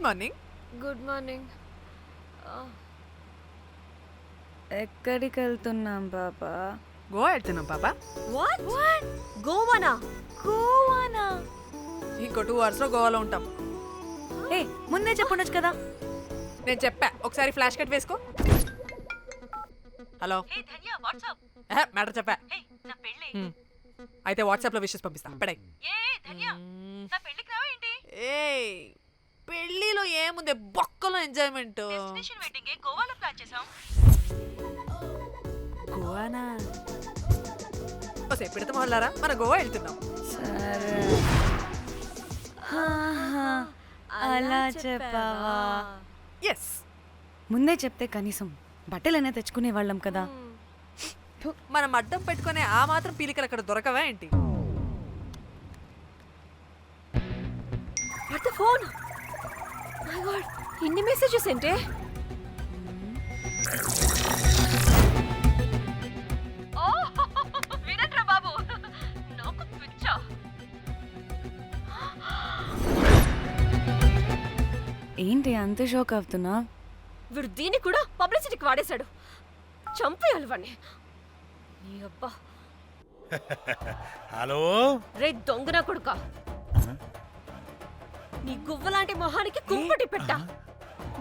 Morning. Good morning. ఎక్కడికి వెళ్తున్నాం పాపా? గోవా వెళ్తున్నాం పాపా. వాట్ గోవానా? ఇంకో 2 hours లో గోవాలో ఉంటాం. ఏ ముందే చెప్పుండొచ్చు కదా. నేను చెప్పా, ఒకసారి ఫ్లాష్ కట్ వేసుకో. హలో మ్యాటర్ చెప్పా. అయితే వాట్సాప్ లో విషెస్ పంపిస్తా. పడాయి. ఏ పెళ్లిలో ఏముంది, బొక్కలో ఎంజాయ్మెంట్. గోవానా? ఓసే పెడతాం వాళ్ళారా, మన గోవా వెళ్తున్నాం. సరే అలా చెప్పావా? ఎస్, ముందే చెప్తే కనీసం బట్టలైనా తెచ్చుకునే వాళ్ళం కదా. మనం అడ్డం పెట్టుకునే ఆ మాత్రం పీలికలు అక్కడ దొరకవా ఏంటి? What the phone? My God, ఇన్ని మెసేజెస్ ఏంటి? వినట్రా బాబు, నాకు పిచ్చా. ఏంటి అంత షోక్ అవుతున్నా? వీడు దీన్ని కూడా పబ్లిసిటీకి వాడేశాడు. చంపేయాలి వాడిని. నీ అబ్బా. హలో రే దొంగనా కొడుకా, నీ గువ్వలాంటి మొహానికి కుంపటి పెట్ట.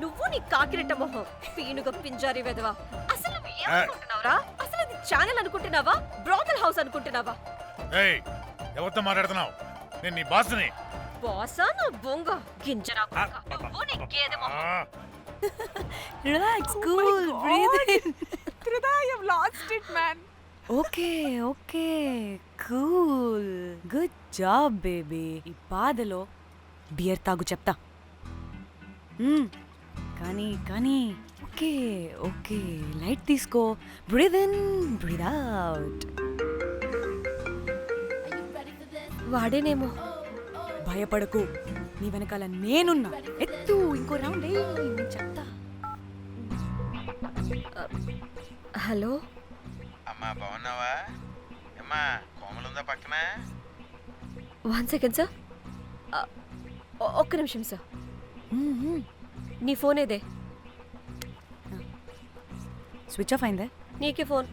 నువ్వు నీ కాకిరెట్ట మొహం, పీనుగ పింజారి వెదవా. అసలు నువ్వు ఏమనుకుంటున్నావురా? అసలు ఇది ఛానల్ అనుకుంటున్నావా, బ్రోకల్ హౌస్ అనుకుంటున్నావా? ఏయ్, ఎవరితో మాట్లాడుతున్నావు? నేను నీ బాస్ని. బాసా నా బొంగ గింజరా కొడుకా. నువ్వు నీ గేదె మొహం. Relax, cool, breathe in. Trida, I have lost it man. Okay okay, cool, good job baby. ఈ బాధలో బియర్ తాగు చెప్తా. కానీ కానీ ఓకే ఓకే, లైట్ తీసుకో. Breathe in, breathe out. వాడేనేమో. భయపడకు, నీ వెనకాల నేనున్నా. ఎత్తు, ఇంకో రౌండ్ నేను చెప్తా. హలో అమ్మా, బాగున్నావా? అమ్మా, కోమలుందా పక్కన? 1 సెకండ్ సార్. ఒక్క నిమిషం సార్. నీ ఫోన్ ఏదే? స్విచ్ ఆఫ్ అయిందే. నీకే ఫోన్.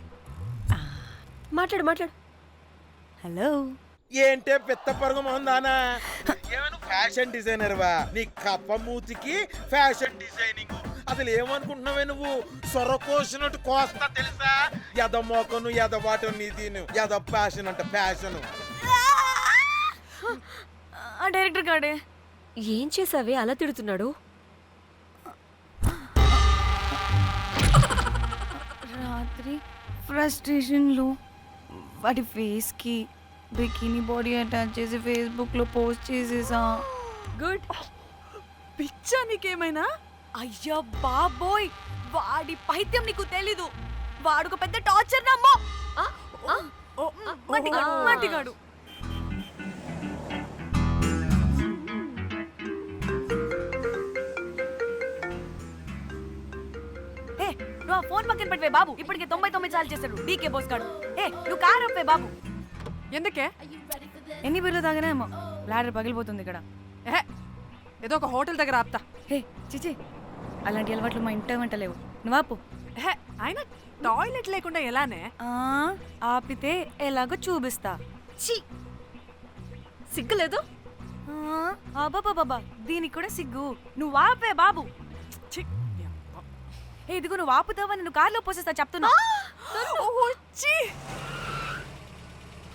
మాట్లాడు మాట్లాడు. హలో, ఏంటే పెద్ద పరుగు మొహందానా? ఏమైనా ఫ్యాషన్ డిజైనర్ వా? నీ కప్ప మూతికి ఫ్యాషన్ డిజైనింగ్. అసలు ఏమనుకుంటున్నావే నువ్వు? సొరకోసినట్టు కోస్తా తెలుసా? ఎద మోకను, ఎద వాటను, నీ దీని ఎద ఫ్యాషన్ అంట ఫ్యాషన్. ఆ డైరెక్టర్ గాడే. ఏం చేసావే అలా తిడుతున్నాడు? రాత్రి ఫ్రస్ట్రేషన్లో వాడి ఫేస్కి బికినీ బాడీ అటాచ్ చేసి ఫేస్బుక్లో పోస్ట్ చేసేసా. గుడ్. పిచ్చా నీకేమైనా? అయ్యా బాబోయ్, వాడి పైత్యం నీకు తెలీదు. వాడు పెద్ద టార్చర్ నమ్మో. మట్టిగాడు. నువ్వు ఆ ఫోన్ పక్కన పెట్టవే బాబు. ఇప్పటికే 99 సార్లు చేశాడు డీకే బోస్ గాడు. నువ్వు కారు అప్పే బాబు. ఎందుకే? ఎన్ని బిర్లు తాగినాయేమో, లాడర్ పగిలిపోతుంది ఇక్కడ. ఏదో ఒక హోటల్ దగ్గర ఆపుతా. చిచి, అలాంటి అలవాట్లు మా ఇంట వెంట లేవు. నువ్వు ఆపు. ఆయన టాయిలెట్ లేకుండా ఎలానే? ఆపితే ఎలాగో చూపిస్తా. ఛీ, సిగ్గులేదు? బాబా, దీనికి కూడా సిగ్గు. నువ్వు ఆపే బాబు. ఇదిగో నువ్వు ఆపుతావా, నేను కార్లో పోసేస్తా చెప్తున్నా.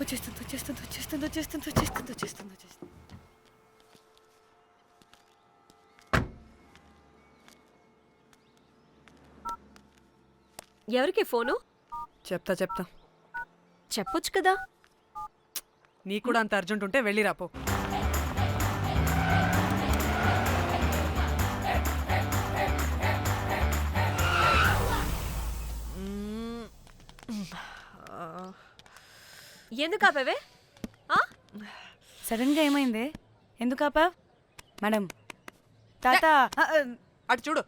వచ్చేస్తుంది. ఎవరికి ఫోను? చెప్తా చెప్పొచ్చు కదా. నీకు కూడా అంత అర్జెంట్ ఉంటే వెళ్ళి రాపో. ఎందుకు ఆపేవే? సడన్ గా ఏమైంది? ఎందుకు ఆపావ్? మేడం, తాత అటు చూడు.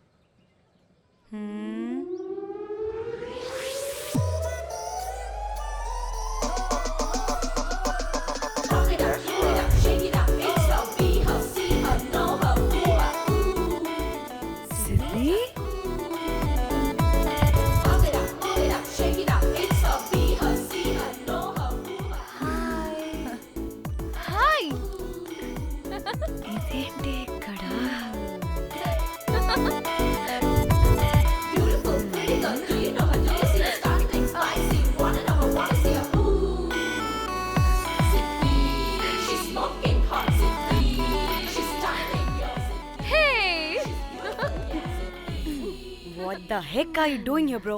heck are you doing here, bro?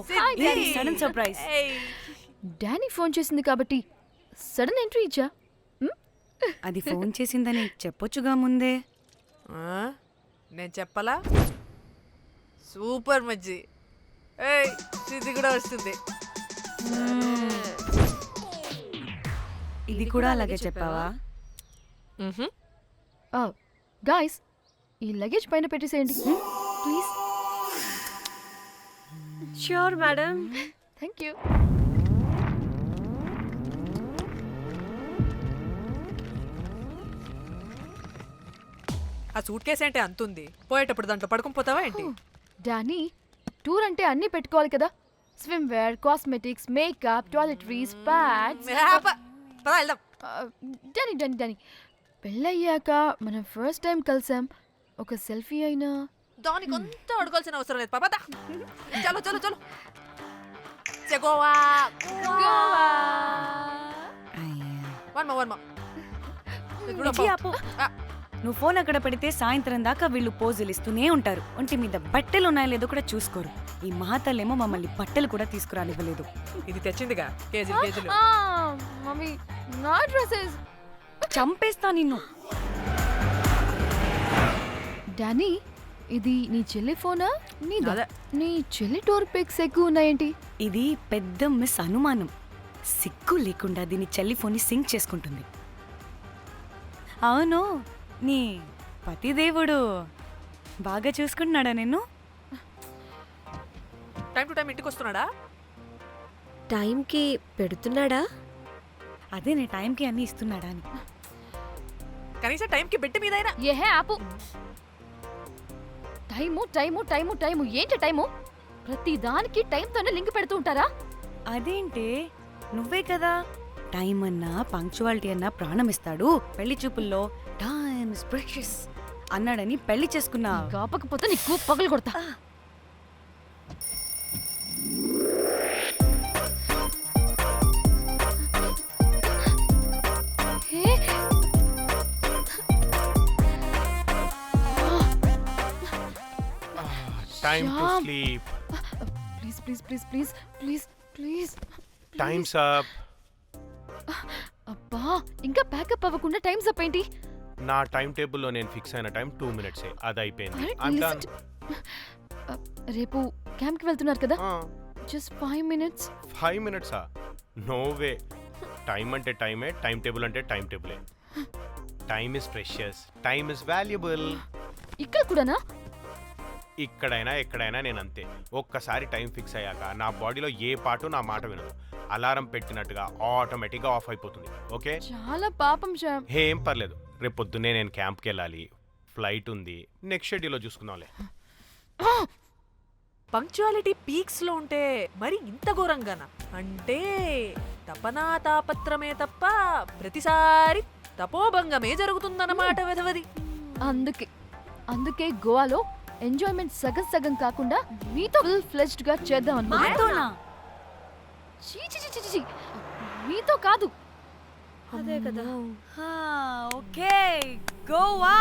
ఏంటి సడన్ సర్ప్రైజ్? డానీ ఫోన్ చేసింది కాబట్టి సడన్ ఎంట్రీ ఇచ్చా. అది ఫోన్ చేసిందని చెప్పొచ్చుగా ముందే. నేను చెప్పలా? సూపర్ మజ్జి. ఏయ్ సిద్ధి కూడా వస్తుంది. ఇది కూడా అలాగే చెప్పావా? గాయ్స్ ఈ లగేజ్ పైన పెట్టేసేయండి please. Sure madam. Thank you. ఆ సూట్ కేసు అంటే అంతుంది, పోయేటప్పుడు దాంట్లో పడుకుని పోతావా ఏంటి? డానీ టూర్ అంటే అన్నీ పెట్టుకోవాలి కదా. Swimwear, cosmetics, makeup, toiletries, pads. పదా వెళ్దాం. డానీ డానీ డానీ పెళ్ళయ్యాక మనం ఫస్ట్ టైం కలిసాం. ఒక సెల్ఫీ అయినా. దానికి అంత అడగాల్సిన అవసరం లేదు పాపా. చలో చలో చలో. గోవా వర్మ. ఇచ్చి ఆపు. నువ్వు ఫోన్ అక్కడ పెడితే సాయంత్రం దాకా వీళ్ళు పోజులు ఇస్తూనే ఉంటారు. ఒంటి మీద బట్టలు ఉన్నాయో లేదో కూడా చూసుకోరు. ఈ మహాతల్లేమో మమ్మల్ని బట్టలు కూడా తీసుకురానివ్వలేదు. ఇది తెచ్చిందిగా కేజీలు. మమ్మీ నా డ్రెస్సెస్. చంపేస్తా నిన్ను. డానీ ఇది నీ చెల్లి ఫోనా నీదా? అదే. నీ చెల్లి టూర్ పిక్స్ ఎక్కువ ఉన్నాయేంటి? ఇది పెద్ద మిస్ అనుమానం. సిగ్గు లేకుండా దీని చెల్లి ఫోన్ని సింక్ చేసుకుంటుంది. అవును, నీ పతిదేవుడు బాగా చూసుకుంటున్నాడా నిన్ను? టైం టు టైం ఇంటికి వస్తున్నాడా? టైంకి పెడుతున్నాడా? అదే నీ టైంకి అన్నీ ఇస్తున్నాడా అని. కనీసం టైంకి బిడ్డ మీదైనా. ఏహే ఆపు. టైము టైము టైము టైము ఏంటి టైము? ప్రతి దానికి టైంతోనే లింక్ పెడుతూ ఉంటారా? అదేంటే నువ్వే కదా టైం అన్నా పంక్చువాలిటీ అన్నా ప్రాణం ఇస్తాడు, పెళ్లి చూపుల్లో టైమ్ ఇస్ ప్రెషియస్ అన్నాడని పెళ్లి చేసుకున్నా. కాపకపోతే నీకు పగలు కొడతా. Time to Shyam. sleep. Please please please please please please. Time's up. అబ్బా ఇంకా ప్యాకప్ అవ్వకుండా టైమ్స్ అప్ ఏంటి? నా టైం టేబుల్లో నేను ఫిక్స్ అయిన టైం 2 minutes. అది అయిపోయింది. Alright, I'm listen done. రేపు క్యాంప్కి వెళ్తున్నారు కదా, just 5 minutes. 5 minutes? No way. Time అంటే టైమే, టైం టేబుల్ అంటే టైం టేబులే. Time is precious, time is valuable. ఇక్కడ కూడానా? ఇక్కడైనా ఎక్కడైనా నేను అంతే. ఒక్కసారి టైం ఫిక్స్ అయ్యాక నా బాడీలో ఏ పార్టు నా మాట వినదు. అలారం పెట్టినట్టుగా ఆటోమేటిక్గా ఆఫ్ అయిపోతుంది. ఓకే, చాలా పాపం శ్యామ్. ఏం పర్లేదు. రేపు పొద్దున్నే నేను క్యాంప్కి వెళ్ళాలి, ఫ్లైట్ ఉంది. నెక్స్ట్ షెడ్యూల్లో చూసుకుందాంలే. పంక్చువాలిటీ పీక్స్ లో ఉంటే మరి ఇంత ఘోరంగానా? అంటే తపనా తాపత్రమే తప్ప ప్రతిసారి తపోభంగమే జరుగుతుందన్నమాట వెధవది. అందుకే గోవాలో ఎంజాయ్మెంట్ సగం సగం కాకుండా మీతో ఫుల్ ఫ్లెజ్డ్ గా చేద్దాం అనుకున్నా. మాతోనా? చీ చీ చీ చీ, చీ. మీతో కాదు. అదే కదా. ఓకే, గోవా.